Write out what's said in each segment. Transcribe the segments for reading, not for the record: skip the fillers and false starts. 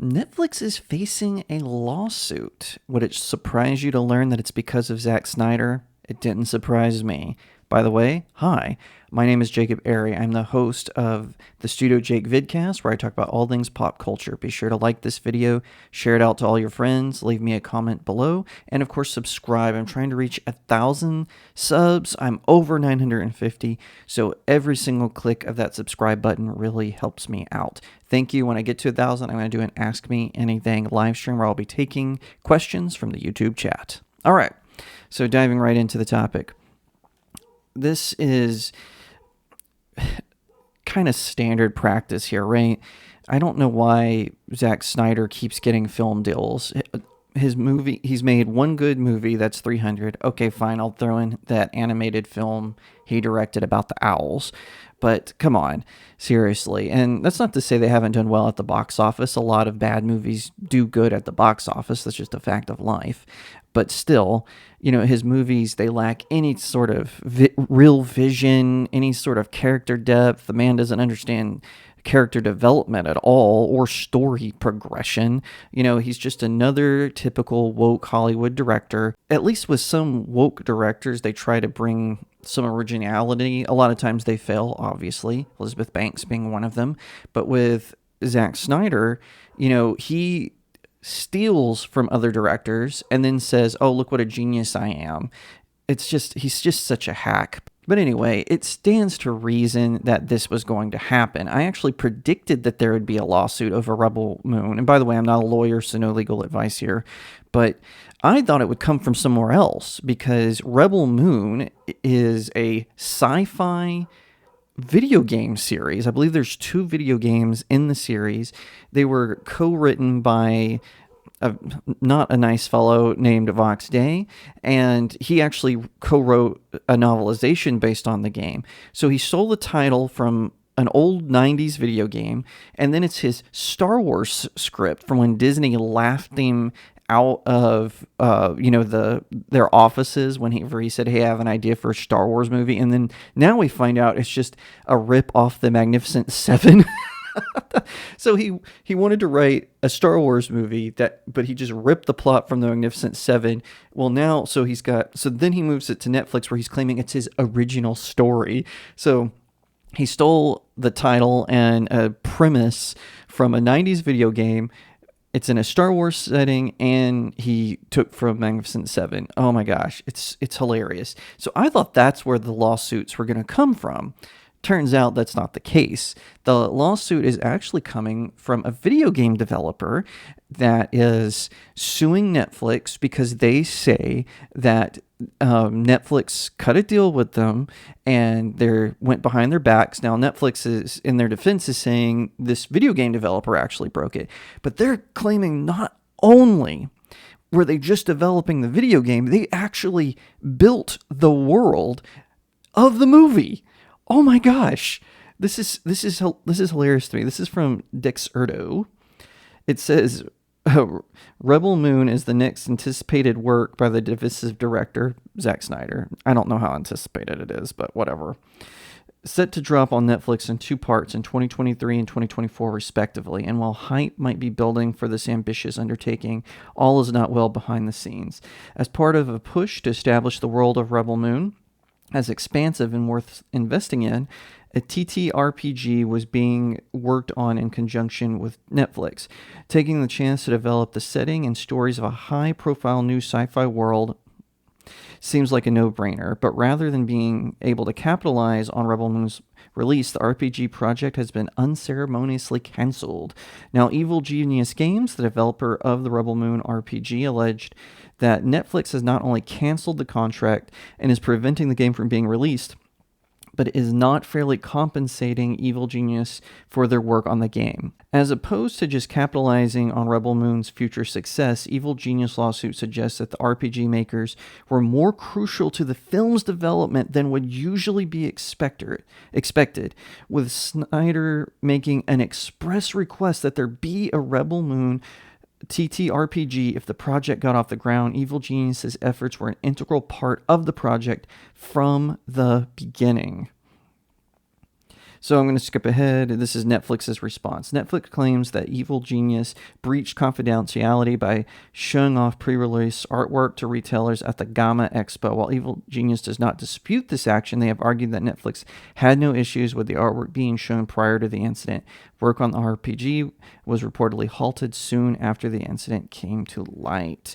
Netflix is facing a lawsuit. Would it surprise you to learn that it's because of Zack Snyder? It didn't surprise me. By the way, hi, my name is Jacob Airy. I'm the host of the StudioJake vidcast, where I talk about all things pop culture. Be sure to like this video, share it out to all your friends, leave me a comment below, and of course subscribe. I'm trying to reach 1,000 subs. I'm over 950, so every single click of that subscribe button really helps me out. Thank you. When I get to 1,000, I'm going to do an Ask Me Anything live stream where I'll be taking questions from the YouTube chat. All right, so diving right into the topic. This is kind of standard practice here, right? I don't know why Zack Snyder keeps getting film deals. His movie, he's made one good movie that's 300. Okay, fine, I'll throw in that animated film he directed about the owls. But come on, seriously. And that's not to say they haven't done well at the box office. A lot of bad movies do good at the box office. That's just a fact of life. But still, his movies, they lack any sort of real vision, any sort of character depth. The man doesn't understand character development at all or story progression. He's just another typical woke Hollywood director. At least with some woke directors, they try to bring some originality. A lot of times they fail, obviously, Elizabeth Banks being one of them. But with Zack Snyder, he steals from other directors and then says, oh, look what a genius I am. He's just such a hack. But anyway, it stands to reason that this was going to happen. I actually predicted that there would be a lawsuit over Rebel Moon. And by the way, I'm not a lawyer, so no legal advice here. But I thought it would come from somewhere else because Rebel Moon is a sci-fi video game series. I believe there's 2 video games in the series. They were co-written by not a nice fellow named Vox Day, and he actually co-wrote a novelization based on the game. So he stole the title from an old 90s video game, and then it's his Star Wars script from when Disney laughed him out of their offices whenever he said, hey, I have an idea for a Star Wars movie. And then now we find out it's just a rip off the Magnificent Seven. So he wanted to write a Star Wars movie but he just ripped the plot from the Magnificent Seven. Well, now, so then he moves it to Netflix where he's claiming it's his original story. So he stole the title and a premise from a 90s video game. It's in a Star Wars setting, and he took from Magnificent Seven. Oh my gosh, it's hilarious. So I thought that's where the lawsuits were going to come from. Turns out that's not the case. The lawsuit is actually coming from a video game developer that is suing Netflix because they say that Netflix cut a deal with them and they went behind their backs. Now, Netflix is, in their defense, is saying this video game developer actually broke it. But they're claiming not only were they just developing the video game, they actually built the world of the movie. Oh my gosh, this is hilarious to me. This is from Dexerto. It says, Rebel Moon is the next anticipated work by the divisive director, Zack Snyder. I don't know how anticipated it is, but whatever. Set to drop on Netflix in 2 parts in 2023 and 2024 respectively, and while hype might be building for this ambitious undertaking, all is not well behind the scenes. As part of a push to establish the world of Rebel Moon as expansive and worth investing in, a TTRPG was being worked on in conjunction with Netflix. Taking the chance to develop the setting and stories of a high-profile new sci-fi world seems like a no-brainer, but rather than being able to capitalize on Rebel Moon's release, the RPG project has been unceremoniously canceled. Now, Evil Genius Games, the developer of the Rebel Moon RPG, alleged that Netflix has not only canceled the contract and is preventing the game from being released, but is not fairly compensating Evil Genius for their work on the game. As opposed to just capitalizing on Rebel Moon's future success, Evil Genius lawsuit suggests that the RPG makers were more crucial to the film's development than would usually be expected, with Snyder making an express request that there be a Rebel Moon TTRPG if the project got off the ground. Evil Genius's efforts were an integral part of the project from the beginning. So I'm going to skip ahead. This is Netflix's response. Netflix claims that Evil Genius breached confidentiality by showing off pre-release artwork to retailers at the Gamma Expo. While Evil Genius does not dispute this action, they have argued that Netflix had no issues with the artwork being shown prior to the incident. Work on the RPG was reportedly halted soon after the incident came to light.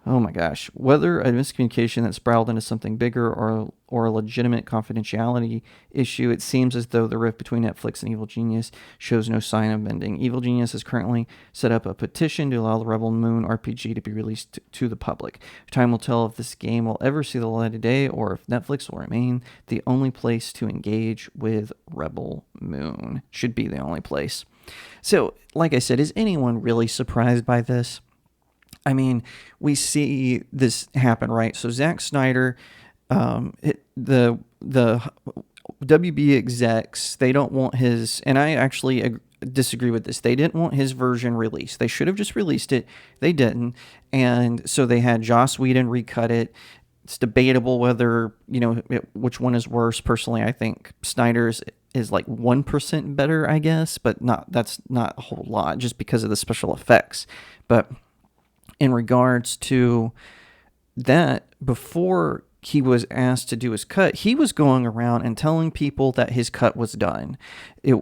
Oh my gosh. Whether a miscommunication that spiraled into something bigger or a legitimate confidentiality issue, it seems as though the rift between Netflix and Evil Genius shows no sign of mending. Evil Genius has currently set up a petition to allow the Rebel Moon RPG to be released to the public. Time will tell if this game will ever see the light of day or if Netflix will remain the only place to engage with Rebel Moon. Should be the only place. So, like I said, is anyone really surprised by this? I mean, we see this happen, right? So Zack Snyder, the WB execs, they don't want his, and I actually disagree with this. They didn't want his version released. They should have just released it. They didn't, and so they had Joss Whedon recut it. It's debatable whether, which one is worse. Personally, I think Snyder's is like 1% better, I guess, but that's not a whole lot just because of the special effects. But in regards to that, before he was asked to do his cut, he was going around and telling people that his cut was done. He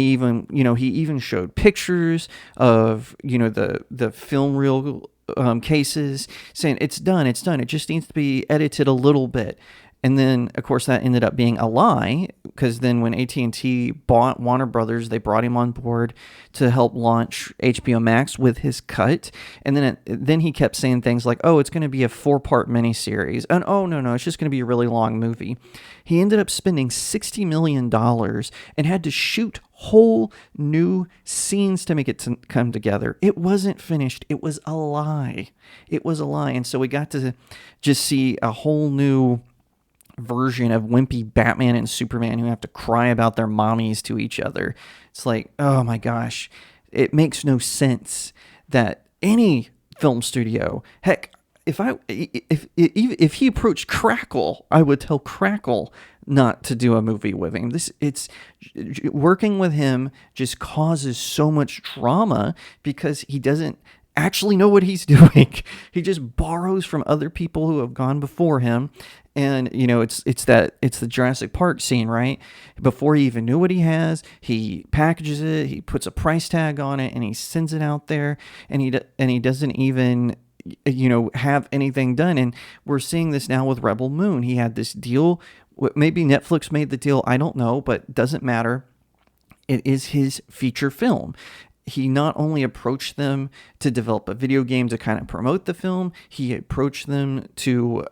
even showed pictures of, the film reel cases, saying it's done. It just needs to be edited a little bit. And then, of course, that ended up being a lie, because then when AT&T bought Warner Brothers, they brought him on board to help launch HBO Max with his cut. And then he kept saying things like, oh, it's going to be a 4-part miniseries. And oh, no, it's just going to be a really long movie. He ended up spending $60 million and had to shoot whole new scenes to make it come together. It wasn't finished. It was a lie. And so we got to just see a whole new version of wimpy Batman and Superman who have to cry about their mommies to each other. It's like, oh my gosh, it makes no sense that any film studio, heck, if he approached Crackle, I would tell Crackle not to do a movie with him. It's working with him just causes so much drama because he doesn't actually know what he's doing. He just borrows from other people who have gone before him. And, it's the Jurassic Park scene, right? Before he even knew what he has, he packages it, he puts a price tag on it, and he sends it out there, and he doesn't even, have anything done. And we're seeing this now with Rebel Moon. He had this deal. Maybe Netflix made the deal. I don't know, but doesn't matter. It is his feature film. He not only approached them to develop a video game to kind of promote the film, he approached them to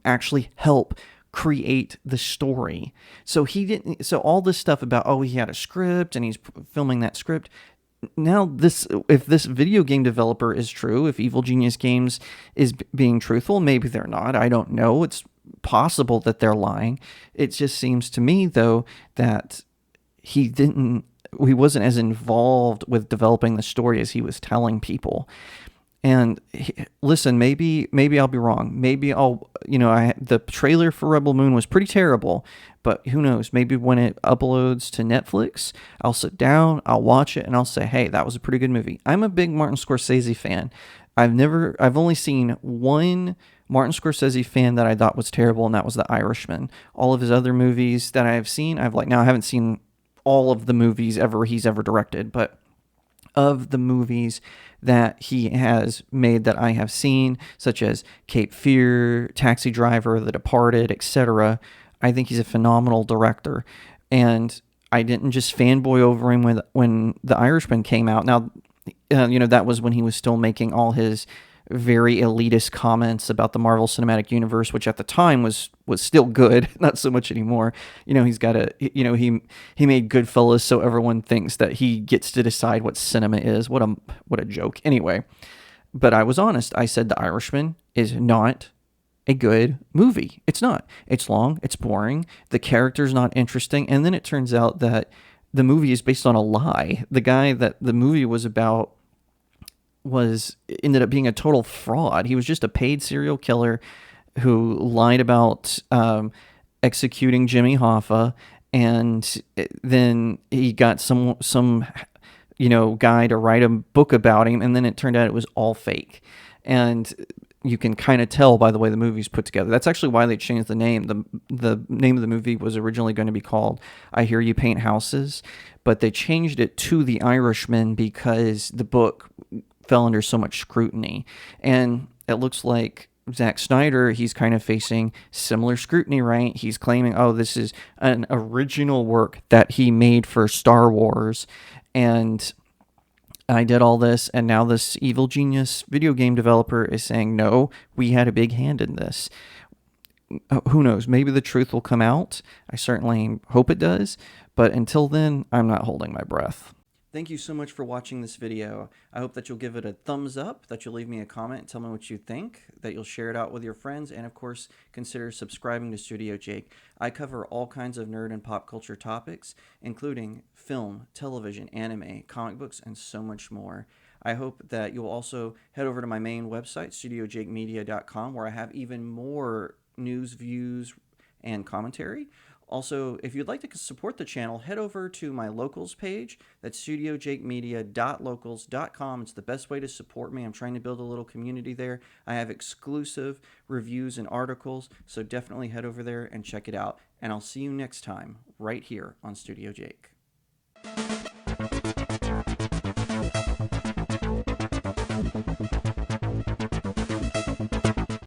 actually help create the story. So so all this stuff about, oh, he had a script and he's filming that script. Now if this video game developer is true, if Evil Genius Games is being truthful, maybe they're not. I don't know. It's possible that they're lying. It just seems to me, though, that he wasn't as involved with developing the story as he was telling people. And listen, maybe I'll be wrong. Maybe the trailer for Rebel Moon was pretty terrible, but who knows? Maybe when it uploads to Netflix, I'll sit down, I'll watch it, and I'll say, hey, that was a pretty good movie. I'm a big Martin Scorsese fan. I've only seen one Martin Scorsese fan that I thought was terrible, and that was The Irishman. All of his other movies that I've seen, I haven't seen all of the movies he's ever directed, but of the movies that he has made that I have seen, such as Cape Fear, Taxi Driver, The Departed, etc., I think he's a phenomenal director. And I didn't just fanboy over him when The Irishman came out. Now, that was when he was still making all his very elitist comments about the Marvel Cinematic Universe, which at the time was still good, not so much anymore. He's got he made Goodfellas, so everyone thinks that he gets to decide what cinema is. What a joke. Anyway, but I was honest. I said The Irishman is not a good movie. It's not. It's long. It's boring. The character's not interesting. And then it turns out that the movie is based on a lie. The guy that the movie was about ended up being a total fraud. He was just a paid serial killer who lied about executing Jimmy Hoffa and then he got some guy to write a book about him, and then it turned out it was all fake. And you can kind of tell by the way the movie's put together. That's actually why they changed the name. The name of the movie was originally going to be called I Hear You Paint Houses, but they changed it to The Irishman because the book fell under so much scrutiny. And it looks like Zack Snyder, he's kind of facing similar scrutiny, right? He's claiming, oh, this is an original work that he made for Star Wars, and I did all this, and now this evil genius video game developer is saying, no, we had a big hand in this. Who knows? Maybe the truth will come out. I certainly hope it does. But until then, I'm not holding my breath. Thank you so much for watching this video. I hope that you'll give it a thumbs up, that you'll leave me a comment, tell me what you think, that you'll share it out with your friends, and of course, consider subscribing to StudioJake. I cover all kinds of nerd and pop culture topics, including film, television, anime, comic books, and so much more. I hope that you'll also head over to my main website, StudioJakeMedia.com, where I have even more news, views, and commentary. Also, if you'd like to support the channel, head over to my locals page. That's studiojakemedia.locals.com. It's the best way to support me. I'm trying to build a little community there. I have exclusive reviews and articles, so definitely head over there and check it out. And I'll see you next time right here on Studio Jake.